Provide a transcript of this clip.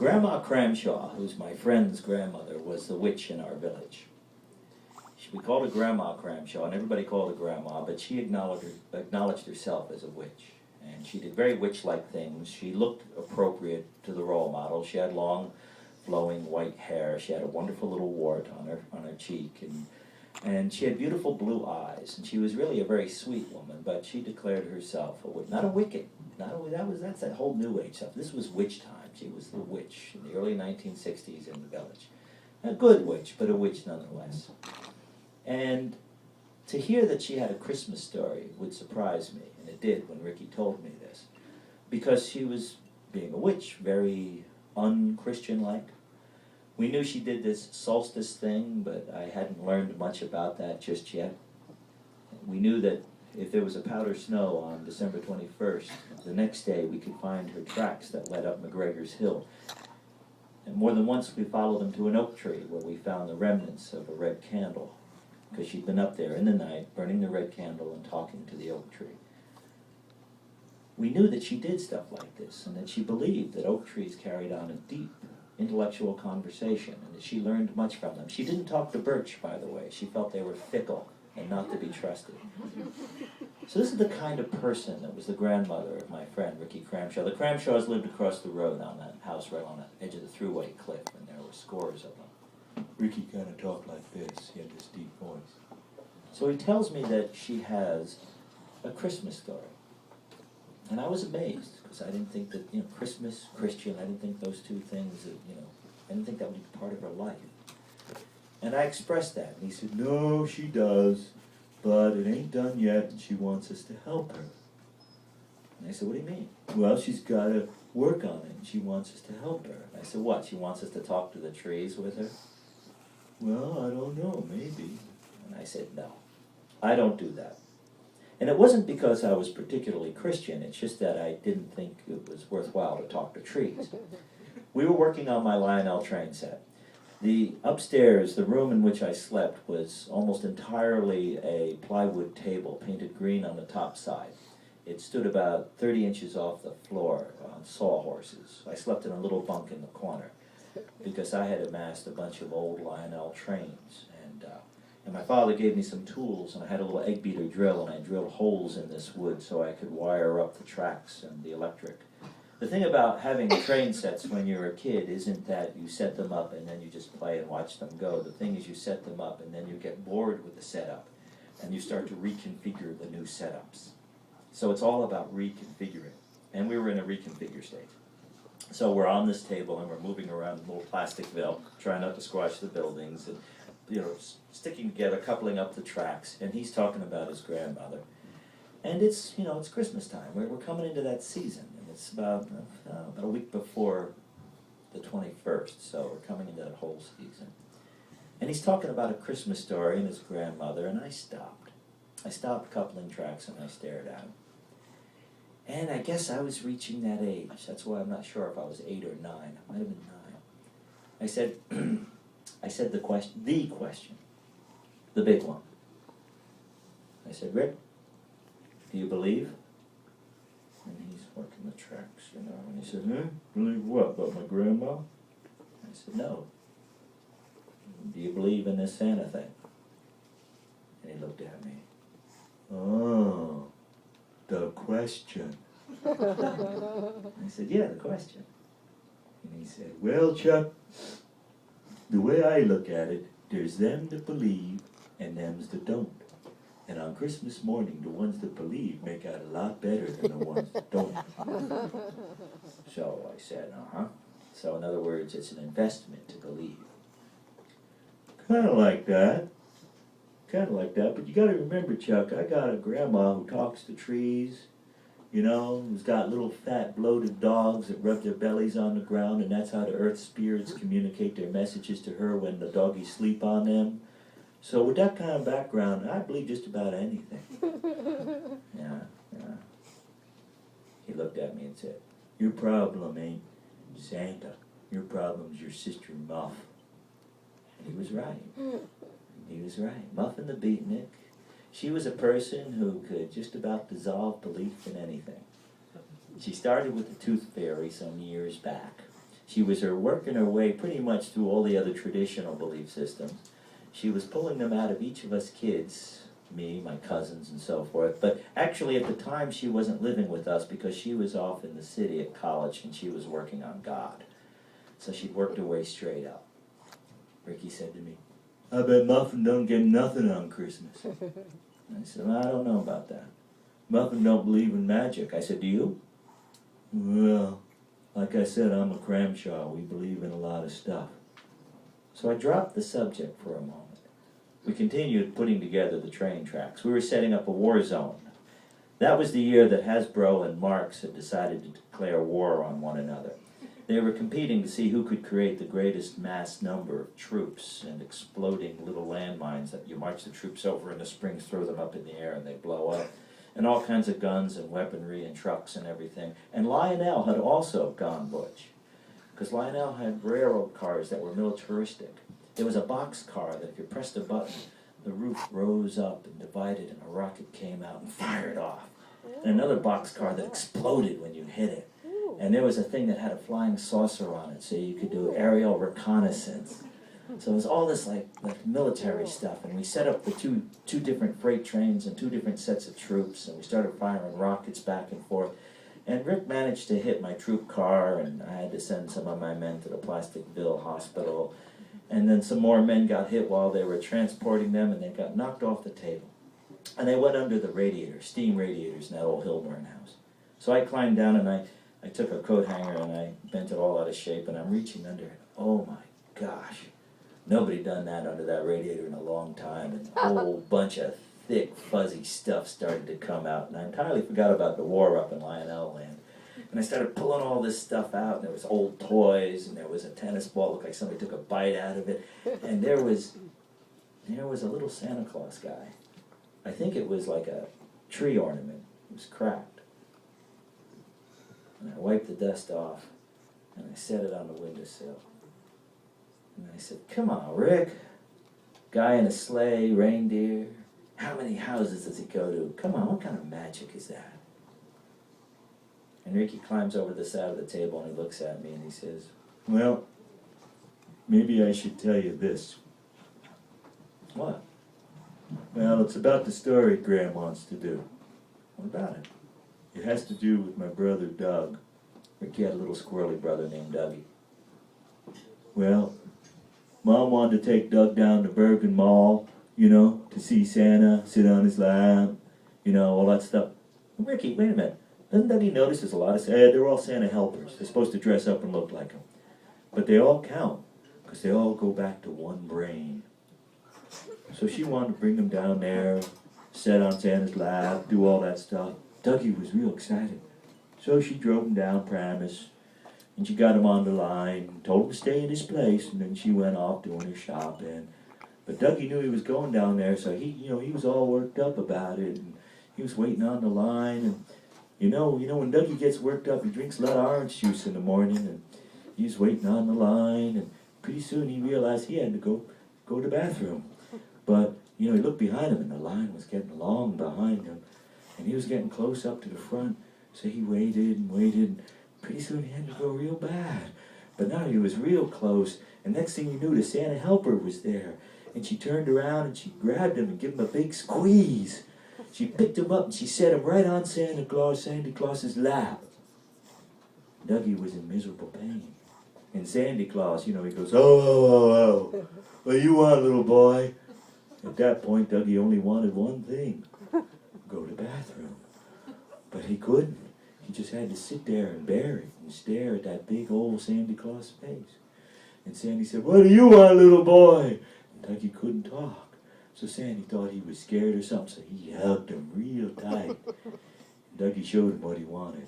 Grandma Cramshaw, who's my friend's grandmother, was the witch in our village. We called her Grandma Cramshaw, and everybody called her Grandma, but she acknowledged herself as a witch. And she did very witch-like things. She looked appropriate to the role model. She had long, flowing white hair. She had a wonderful little wart on her cheek, and she had beautiful blue eyes. And she was really a very sweet woman, but she declared herself a witch, not a wicked. That's that whole New Age stuff. This was witch time. She was the witch in the early 1960s in the village. A good witch, but a witch nonetheless. And to hear that she had a Christmas story would surprise me, and it did when Ricky told me this, because she was being a witch, very un-Christian-like. We knew she did this solstice thing, but I hadn't learned much about that just yet. We knew that if there was a powder snow on December 21st, the next day we could find her tracks that led up McGregor's Hill. And more than once we followed them to an oak tree where we found the remnants of a red candle, because she'd been up there in the night, burning the red candle and talking to the oak tree. We knew that she did stuff like this, and that she believed that oak trees carried on a deep intellectual conversation, and that she learned much from them. She didn't talk to birch, by the way. She felt they were fickle and not to be trusted. So this is the kind of person that was the grandmother of my friend, Ricky Cramshaw. The Cramshaws lived across the road on that house right on the edge of the thruway cliff, and there were scores of them. Ricky kind of talked like this. He had this deep voice. So he tells me that she has a Christmas story. And I was amazed, because I didn't think that, Christmas, Christian, I didn't think those two things, I didn't think that would be part of her life. And I expressed that, and he said, no, she does, but it ain't done yet, and she wants us to help her. And I said, what do you mean? Well, she's got to work on it, and she wants us to help her. And I said, what, she wants us to talk to the trees with her? Well, I don't know, maybe. And I said, no, I don't do that. And it wasn't because I was particularly Christian, it's just that I didn't think it was worthwhile to talk to trees. We were working on my Lionel train set. The upstairs, the room in which I slept, was almost entirely a plywood table painted green on the top side. It stood about 30 inches off the floor on sawhorses. I slept in a little bunk in the corner because I had amassed a bunch of old Lionel trains. And my father gave me some tools, and I had a little egg beater drill, and I drilled holes in this wood so I could wire up the tracks and the electric. The thing about having train sets when you're a kid isn't that you set them up and then you just play and watch them go. The thing is you set them up and then you get bored with the setup and you start to reconfigure the new setups. So it's all about reconfiguring. And we were in a reconfigure stage. So we're on this table and we're moving around a little plastic veil, trying not to squash the buildings, and sticking together, coupling up the tracks. And he's talking about his grandmother. And it's Christmas time. We're coming into that season. It's about a week before the 21st, so we're coming into that whole season. And he's talking about a Christmas story and his grandmother, and I stopped. I stopped coupling tracks and I stared at him. And I guess I was reaching that age. That's why I'm not sure if I was 8 or 9. I might have been 9. I said the question, the big one. I said, Rick, do you believe? And he's working the tracks, and he said, believe what, about my grandma? I said, no. Do you believe in this Santa thing? And he looked at me. Oh, the question. I said, yeah, the question. And he said, well, Chuck, the way I look at it, there's them that believe and thems that don't. And on Christmas morning, the ones that believe make out a lot better than the ones that don't. So I said, So in other words, it's an investment to believe. Kind of like that. But you got to remember, Chuck, I got a grandma who talks to trees, who's got little fat bloated dogs that rub their bellies on the ground, and that's how the earth spirits communicate their messages to her when the doggies sleep on them. So with that kind of background, I believe just about anything. Yeah. He looked at me and said, your problem ain't Santa. Your problem's your sister Muff. And he was right. Muff and the Beatnik. She was a person who could just about dissolve belief in anything. She started with the Tooth Fairy some years back. She was working her way pretty much through all the other traditional belief systems. She was pulling them out of each of us kids, me, my cousins, and so forth. But actually, at the time, she wasn't living with us because she was off in the city at college and she was working on God. So she'd worked her way straight up. Ricky said to me, "I bet Muffin don't get nothing on Christmas." I said, "Well, I don't know about that. Muffin don't believe in magic." I said, "Do you?" "Well, like I said, I'm a Cramshaw. We believe in a lot of stuff." So I dropped the subject for a moment. We continued putting together the train tracks. We were setting up a war zone. That was the year that Hasbro and Marx had decided to declare war on one another. They were competing to see who could create the greatest mass number of troops and exploding little landmines that you march the troops over in the springs, throw them up in the air, and they blow up. And all kinds of guns and weaponry and trucks and everything. And Lionel had also gone butch, because Lionel had railroad cars that were militaristic. There was a box car that if you pressed a button, the roof rose up and divided and a rocket came out and fired off. And another box car that exploded when you hit it. And there was a thing that had a flying saucer on it, so you could do aerial reconnaissance. So it was all this like military stuff, and we set up the two different freight trains and two different sets of troops, and we started firing rockets back and forth. And Rick managed to hit my troop car, and I had to send some of my men to the Plasticville hospital. And then some more men got hit while they were transporting them, and they got knocked off the table. And they went under the radiator, steam radiators in that old Hilburn house. So I climbed down, and I took a coat hanger, and I bent it all out of shape, and I'm reaching under it. Oh my gosh. Nobody done that under that radiator in a long time, and a whole bunch of thick, fuzzy stuff started to come out, and I entirely forgot about the war up in Lionel Land. And I started pulling all this stuff out, and there was old toys, and there was a tennis ball, looked like somebody took a bite out of it, and there was a little Santa Claus guy. I think it was like a tree ornament. It was cracked. And I wiped the dust off, and I set it on the windowsill. And I said, "Come on, Rick. Guy in a sleigh, reindeer. How many houses does he go to? Come on, what kind of magic is that?" And Ricky climbs over the side of the table and he looks at me and he says, "Well, maybe I should tell you this." "What?" "Well, it's about the story Graham wants to do." "What about it?" "It has to do with my brother Doug." Ricky had a little squirrely brother named Dougie. "Well, Mom wanted to take Doug down to Bergen Mall, to see Santa, sit on his lap, all that stuff." "Ricky, wait a minute. Doesn't Dougie notice there's a lot of Santa? They're all Santa helpers. They're supposed to dress up and look like him. But they all count, because they all go back to one brain." So she wanted to bring them down there, sit on Santa's lap, do all that stuff. Dougie was real excited. So she drove him down Paramus, and she got him on the line, told him to stay in his place, and then she went off doing her shopping. But Dougie knew he was going down there, so he was all worked up about it, and he was waiting on the line, and when Dougie gets worked up, he drinks a lot of orange juice in the morning, and he was waiting on the line, and pretty soon he realized he had to go to the bathroom. But, he looked behind him, and the line was getting long behind him, and he was getting close up to the front, so he waited and waited, and pretty soon he had to go real bad. But now he was real close, and next thing you knew, the Santa helper was there, and she turned around, and she grabbed him and gave him a big squeeze. She picked him up and she set him right on Santa Claus's lap. Dougie was in miserable pain. And Santa Claus, he goes, "Oh, oh, oh, oh. What do you want, little boy?" At that point, Dougie only wanted one thing. Go to the bathroom. But he couldn't. He just had to sit there and bear it and stare at that big old Santa Claus face. And Sandy said, "What do you want, little boy?" And Dougie couldn't talk. So Sandy thought he was scared or something, so he hugged him real tight. Dougie showed him what he wanted.